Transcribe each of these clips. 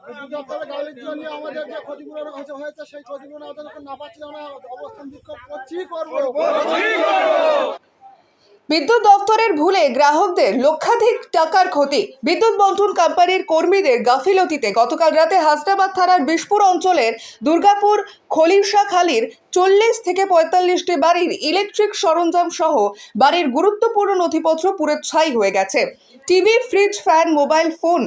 বিদ্যুৎ দপ্তরের গাড়ির জন্য আমাদের যে ক্ষতিপূরণ হয়েছে সেই ক্ষতিপূরণ আমাদের না পাচ্ছি, আমরা অবস্থান বিক্ষোভ করবো। বিদ্যুৎ দপ্তরের ভুলে গ্রাহকদের লক্ষাধিক টাকার ক্ষতি। বিদ্যুৎ বন্টন কোম্পানির কর্মীদের গাফিলতিতে গতকাল রাতে হাসনাবাদ থানার বিশপুর অঞ্চলের দুর্গাপুর খলিশাখালীর 40 থেকে 45টি বাড়ির ইলেকট্রিক সরঞ্জাম সহ বাড়ির গুরুত্বপূর্ণ নথিপত্র পুড়ে ছাই হয়ে গেছে। TV, fridge, fan, mobile phone,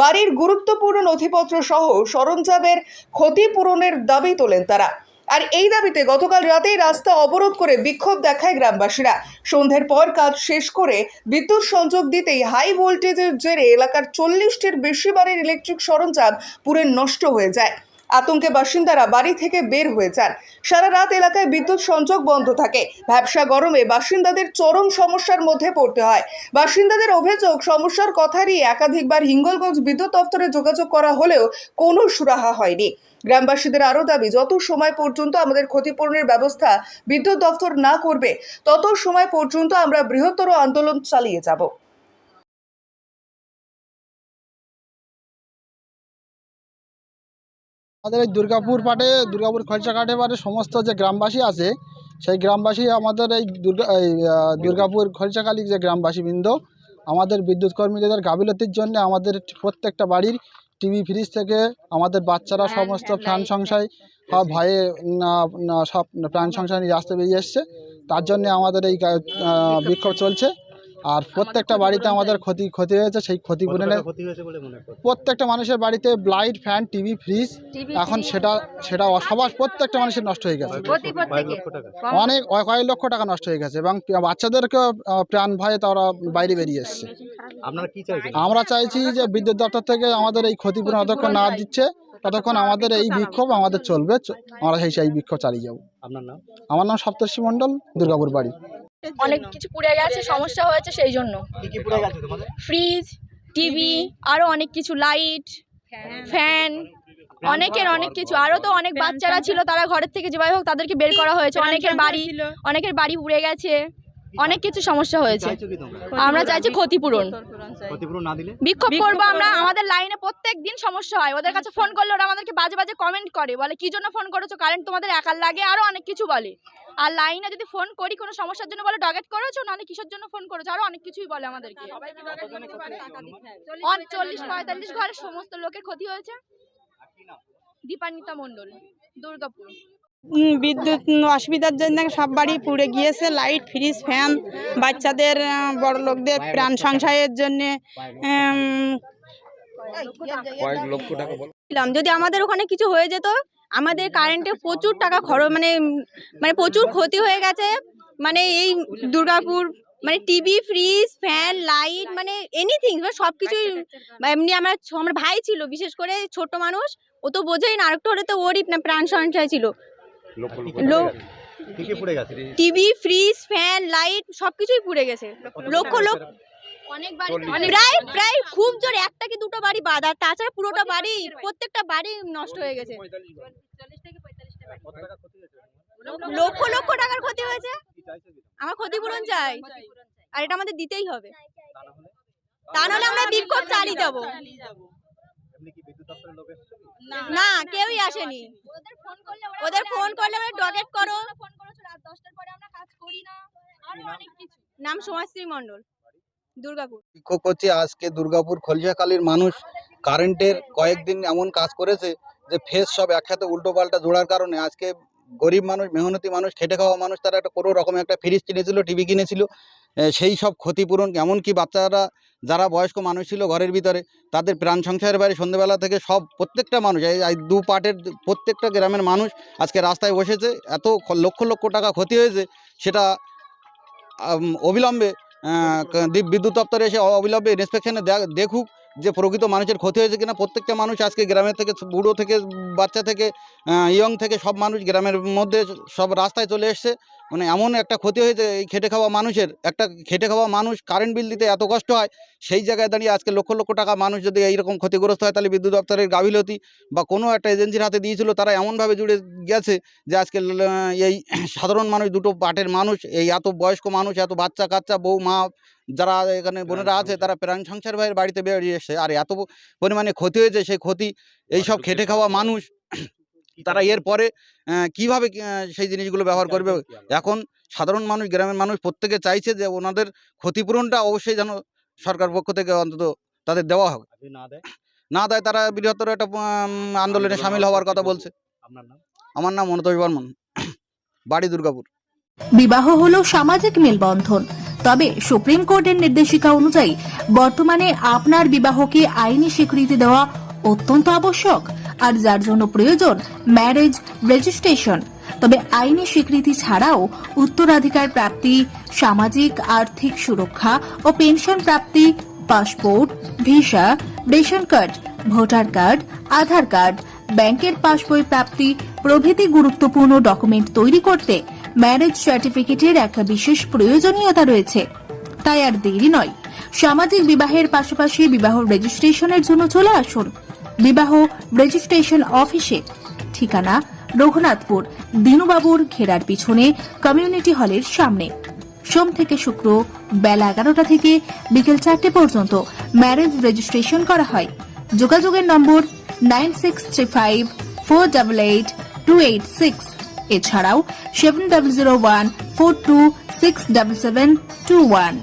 বাড়ির গুরুত্বপূর্ণ নথিপত্র সহ সরঞ্জামের ক্ষতিপূরণের দাবি তোলেন তারা। আর এই দাবিতে গতকাল রাতেই রাস্তা অবরোধ করে বিক্ষোভ দেখায় গ্রামবাসীরা। সন্ধ্যের পর কাজ শেষ করে বিদ্যুৎ সংযোগ দিতেই হাই ভোল্টেজের জেরে এলাকার 40টির বেশি বাড়ির ইলেকট্রিক সরঞ্জাম পুড়ে নষ্ট হয়ে যায়। আতঙ্কে বাসিন্দারা বাড়ি থেকে বের হয়ে যান। সারা রাত এলাকায় বিদ্যুৎ সংযোগ বন্ধ থাকে। ভ্যাপসা গরমে বাসিন্দাদের চরম সমস্যার মধ্যে পড়তে হয়। বাসিন্দাদের অভিযোগ, সমস্যার কথা নিয়ে একাধিকবার হিঙ্গলগঞ্জ বিদ্যুৎ দপ্তরে যোগাযোগ করা হলেও কোনো সুরাহা হয়নি। গ্রামবাসীদের আরও দাবি, যত সময় পর্যন্ত আমাদের ক্ষতিপূরণের ব্যবস্থা বিদ্যুৎ দপ্তর না করবে তত সময় পর্যন্ত আমরা বৃহত্তর আন্দোলন চালিয়ে যাব। আমাদের এই দুর্গাপুর খলসাঘাটে সমস্ত যে গ্রামবাসী আছে, সেই গ্রামবাসী আমাদের এই দুর্গাপুর খলসাখালী যে গ্রামবাসীবৃন্দ আমাদের বিদ্যুৎ কর্মীদের গাফিলতির জন্য আমাদের প্রত্যেকটা বাড়ির টিভি, ফ্রিজ থেকে আমাদের বাচ্চারা সমস্ত প্রাণ সংশয় ভয়ে সব প্রাণ সংশয় নিয়ে রাস্তায় বেরিয়ে এসছে। তার জন্য আমাদের এই বিক্ষোভ চলছে। আর প্রত্যেকটা বাড়িতে আমাদের ক্ষতি হয়েছে। সেই ক্ষতিপূরণের প্রত্যেকটা মানুষের বাড়িতে লাইট, ফ্যান, টিভি, ফ্রিজ এখন সেটা সবার প্রত্যেকটা মানুষের নষ্ট হয়ে গেছে। অনেক কয়েক লক্ষ টাকা নষ্ট হয়ে গেছে এবং বাচ্চাদেরকেও প্রাণ ভয়ে তারা বাইরে বেরিয়ে এসছে। আমরা চাইছি যে বিদ্যুৎ দপ্তর থেকে আমাদের এই ক্ষতিপূরণ যতক্ষণ না দিচ্ছে ততক্ষণ আমাদের এই বিক্ষোভ আমাদের চলবে। আমরা সেই বিক্ষোভ চালিয়ে যাব। আমার নাম সপ্তর্ষি মণ্ডল, দুর্গাপুর বাড়ি। অনেক কিছু পুড়ে গেছে, সমস্যা হয়েছে সেই জন্য। ফ্রিজ, টিভি, আরো অনেক কিছু, লাইট, ফ্যান, অনেক কিছু। আরো তো অনেক বাচ্চারা ছিল, তারা ঘরের থেকে যেভাবে হোক তাদেরকে বের করা হয়েছে। অনেকের বাড়ি পুড়ে গেছে, অনেক কিছু সমস্যা হয়েছে। আমরা চাইছি ক্ষতিপূরণ না দিলে বিক্ষোভ করবো আমরা। আমাদের লাইনে প্রত্যেক দিন সমস্যা হয়। ওদের কাছে ফোন করলে ওরা আমাদেরকে বাজে কমেন্ট করে, বলে কি জন্য ফোন করেছো, কারেন্ট তোমাদের একার লাগে, আরো অনেক কিছু বলে। আর লাইনে যদি ফোন করি কোনো সমস্যার জন্য বলে ডগেট করেছো, নাহলে কিসের জন্য ফোন করেছো, আরো অনেক কিছুই বলে আমাদেরকে। 40-45 ঘরের সমস্ত লোকের ক্ষতি হয়েছে। দীপান্বিতা মণ্ডল, দুর্গাপুর। বিদ্যুৎ অসুবিধার জন্য সব বাড়ি পুড়ে গিয়েছে। লাইট, ফ্রিজ, ফ্যান, বাচ্চাদের, বড় লোকদের প্রাণ সংশয়ের জন্য যদি আমাদের ওখানে কিছু হয়ে যেত, আমাদের কারেন্টে প্রচুর টাকা খরচ, মানে প্রচুর ক্ষতি হয়ে গেছে। মানে এই Durgapur TV, fridge, fan, light, anything, সব কিছুই। এমনি আমার ভাই ছিল, বিশেষ করে ছোট মানুষ, ও তো বোঝেই না। আরেকটা হলে তো ওরই প্রাণ সংশয় ছিল। টিভি, ফ্রিজ, ফ্যান, লাইট সবকিছুই পুড়ে গেছে। লক্ষ প্রায় খুব জোর একটা কি দুটো বাড়ি বাদ, আর তাছাড়া পুরোটা বাড়ি, প্রত্যেকটা বাড়ি নষ্ট হয়ে গেছে। লক্ষ টাকার ক্ষতি হয়েছে। আমার ক্ষতিপূরণ চাই, আর এটা আমাদের দিতেই হবে। তা নাহলে আমরা বিক্ষোভ চালিয়ে যাবো। না, কেউই আসেনি। ওদের ফোন করলে ডগেট করো। নাম সমাজশ্রী মণ্ডল, দুর্গাপুর। বিক্ষোভ করছি আজকে দুর্গাপুর খলিশাখালীর মানুষ কারেন্টের কয়েকদিন এমন কাজ করেছে যে ফেস সব একসাথে উল্টো পাল্টা জোড়ার কারণে আজকে গরিব মানুষ, মেহনতি মানুষ, খেটে খাওয়া মানুষ, তারা একটা কোনো রকম একটা ফ্রিজ কিনেছিল, টিভি কিনেছিল, সেই সব ক্ষতিপূরণ, এমনকি বাচ্চারা যারা বয়স্ক মানুষ ছিল ঘরের ভিতরে, তাদের প্রাণ সংশয়ের বাইরে সন্ধ্যেবেলা থেকে সব প্রত্যেকটা মানুষ, এই দু পার্টের প্রত্যেকটা গ্রামের মানুষ আজকে রাস্তায় বসেছে। এত লক্ষ টাকা ক্ষতি হয়েছে, সেটা অবিলম্বে বিদ্যুৎ দপ্তরে এসে অবিলম্বে ইন্সপেকশনে দেখুক যে প্রকৃত মানুষের ক্ষতি হয়েছে কিনা। প্রত্যেকটা মানুষ আজকে গ্রামের থেকে, বুড়ো থেকে বাচ্চা থেকে ইয়ং থেকে সব মানুষ গ্রামের মধ্যে সব রাস্তায় চলে এসছে। মানে এমন একটা ক্ষতি হয়েছে এই খেটে খাওয়া মানুষের। একটা খেটে খাওয়া মানুষ কারেন্ট বিল দিতে এত কষ্ট হয়, সেই জায়গায় দাঁড়িয়ে আজকে লক্ষ টাকা মানুষ যদি এইরকম ক্ষতিগ্রস্ত হয়, তাহলে বিদ্যুৎ দপ্তরের গাফিলতি বা কোনো একটা এজেন্সির হাতে দিয়েছিল, তারা এমনভাবে জুড়ে গেছে যে আজকে এই সাধারণ মানুষ, দুটো পার্টের মানুষ, এই এত বয়স্ক মানুষ, এত বাচ্চা কাচ্চা, বউ, মা, যারা এখানে বোনেরা আছে তারা প্রাণ সংসার ভাইয়ের বাড়িতে বেরিয়ে এসছে, আর এত পরিমাণে ক্ষতি হয়েছে, সেই ক্ষতি এইসব খেটে খাওয়া মানুষ তারা এর পরে কিভাবে সেই জিনিসগুলো ব্যবহার করবে। এখন সাধারণ মানুষ, গ্রামের মানুষ প্রত্যেকে চাইছে যে ওনাদের ক্ষতিপূরণটা অবশ্যই যেন সরকার পক্ষ থেকে অন্তত তাদের দেওয়া হবে। না দেয় তারা বৃহত্তর একটা আন্দোলনে সামিল হওয়ার কথা বলছে। আমার নাম মনোতোষ বর্মন, বাড়ি দুর্গাপুর। বিবাহ হলো সামাজিক মেলবন্ধন, তবে সুপ্রিম কোর্টের নির্দেশিকা অনুযায়ী বর্তমানে আপনার বিবাহকে আইনি স্বীকৃতি দেওয়া অত্যন্ত আবশ্যক, আর যার জন্য প্রয়োজন ম্যারেজ রেজিস্ট্রেশন। তবে আইনি স্বীকৃতি ছাড়াও উত্তরাধিকার প্রাপ্তি, সামাজিক আর্থিক সুরক্ষা ও পেনশন প্রাপ্তি, passport, visa, ration card, voter card, Aadhaar card, ব্যাংকের পাসবই প্রাপ্তি প্রভৃতি গুরুত্বপূর্ণ ডকুমেন্ট তৈরি করতে ম্যারেজ সার্টিফিকেটের একটা বিশেষ প্রয়োজনীয়তা রয়েছে। তাই আর দেরি নয়, সামাজিক বিবাহের পাশাপাশি বিবাহ রেজিস্ট্রেশনের জন্য চলে আসুন বিবাহ রেজিস্ট্রেশন অফিসে। ঠিকানা রঘুনাথপুর, দিনুবাবুর ঘেরার পিছনে, কমিউনিটি হলের সামনে। সোম থেকে শুক্র বেলা 11টা থেকে বিকেল 4টে পর্যন্ত ম্যারেজ রেজিস্ট্রেশন করা হয়। যোগাযোগের নম্বর 9635488286, এছাড়াও 700142677721।